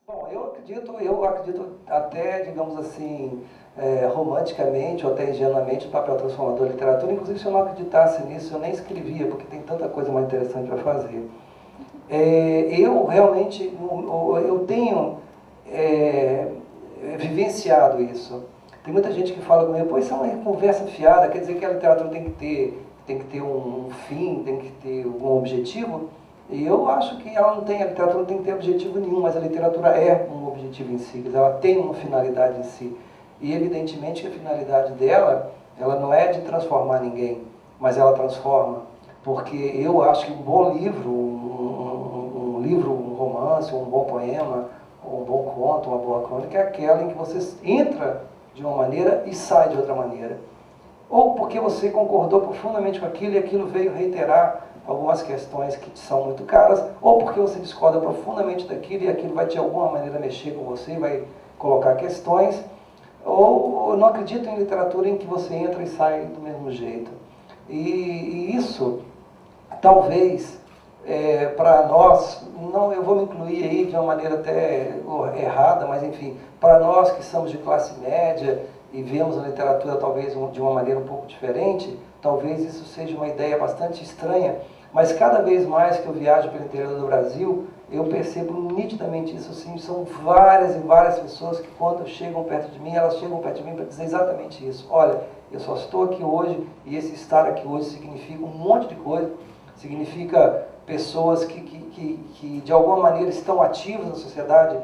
Bom, eu acredito até, digamos assim, romanticamente ou até ingenuamente no papel transformador da literatura. Inclusive, se eu não acreditasse nisso, eu nem escrevia, porque tem tanta coisa mais interessante para fazer. Eu realmente, eu tenho vivenciado isso. Tem muita gente que fala comigo, pô, isso é uma conversa fiada, quer dizer que a literatura tem que ter um fim, tem que ter algum objetivo. E eu acho que ela não tem, a literatura não tem que ter objetivo nenhum, mas a literatura é um objetivo em si, ela tem uma finalidade em si. E evidentemente que a finalidade dela, ela não é de transformar ninguém, mas ela transforma. Porque eu acho que um bom livro, um livro, um romance, um bom poema, um bom conto, uma boa crônica, é aquela em que você entra de uma maneira e sai de outra maneira. Ou porque você concordou profundamente com aquilo e aquilo veio reiterar algumas questões que te são muito caras, ou porque você discorda profundamente daquilo e aquilo vai de alguma maneira mexer com você, vai colocar questões, ou eu não acredito em literatura em que você entra e sai do mesmo jeito. E isso, talvez, para nós, não, eu vou me incluir aí de uma maneira até errada, mas enfim, para nós que somos de classe média e vemos a literatura talvez de uma maneira um pouco diferente, talvez isso seja uma ideia bastante estranha, mas cada vez mais que eu viajo pelo interior do Brasil, eu percebo nitidamente isso, sim. São várias e várias pessoas que quando chegam perto de mim, elas chegam perto de mim para dizer exatamente isso. Olha, eu só estou aqui hoje e esse estar aqui hoje significa um monte de coisa, significa pessoas que de alguma maneira estão ativas na sociedade,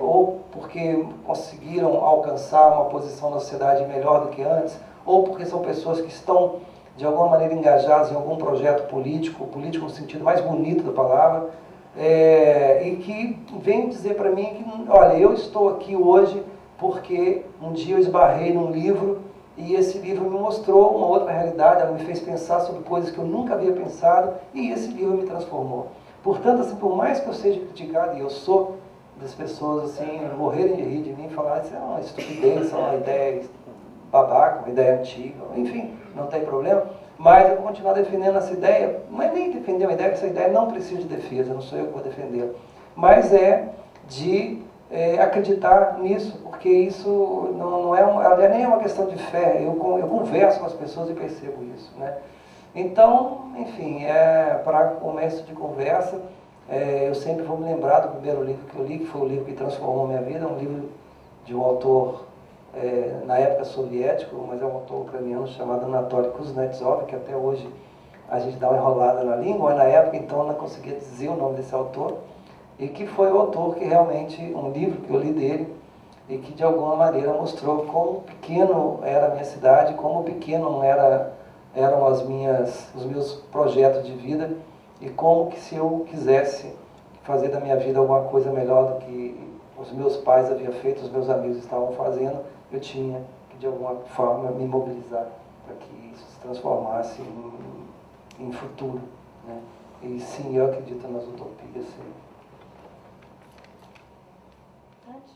ou porque conseguiram alcançar uma posição na sociedade melhor do que antes, ou porque são pessoas que estão de alguma maneira engajadas em algum projeto político, político no sentido mais bonito da palavra, e que vem dizer para mim que, olha, eu estou aqui hoje porque um dia eu esbarrei num livro e esse livro me mostrou uma outra realidade, ela me fez pensar sobre coisas que eu nunca havia pensado e esse livro me transformou. Portanto, assim, por mais que eu seja criticado, e eu sou, das pessoas assim, morrerem de rir de mim e falar, isso é uma estupidez, isso é uma ideia babaca, uma ideia antiga, enfim, não tem problema, mas eu vou continuar defendendo essa ideia, não é nem defender uma ideia, porque essa ideia não precisa de defesa, não sou eu que vou defender, mas é de acreditar nisso, porque isso não é nem uma questão de fé, eu converso com as pessoas e percebo isso, né? Então, enfim, para começo de conversa, eu sempre vou me lembrar do primeiro livro que eu li, que foi o livro que transformou a minha vida, um livro de um autor na época soviético, mas é um autor ucraniano chamado Anatoly Kuznetsov, que até hoje a gente dá uma enrolada na língua, mas na época então eu não conseguia dizer o nome desse autor, e que foi o autor que realmente, um livro que eu li dele, e que de alguma maneira mostrou como pequeno era a minha cidade, como pequeno eram os meus projetos de vida, e como que se eu quisesse fazer da minha vida alguma coisa melhor do que os meus pais haviam feito, os meus amigos estavam fazendo, eu tinha que de alguma forma me mobilizar para que isso se transformasse em futuro, né? E sim, eu acredito nas utopias, sim. Antes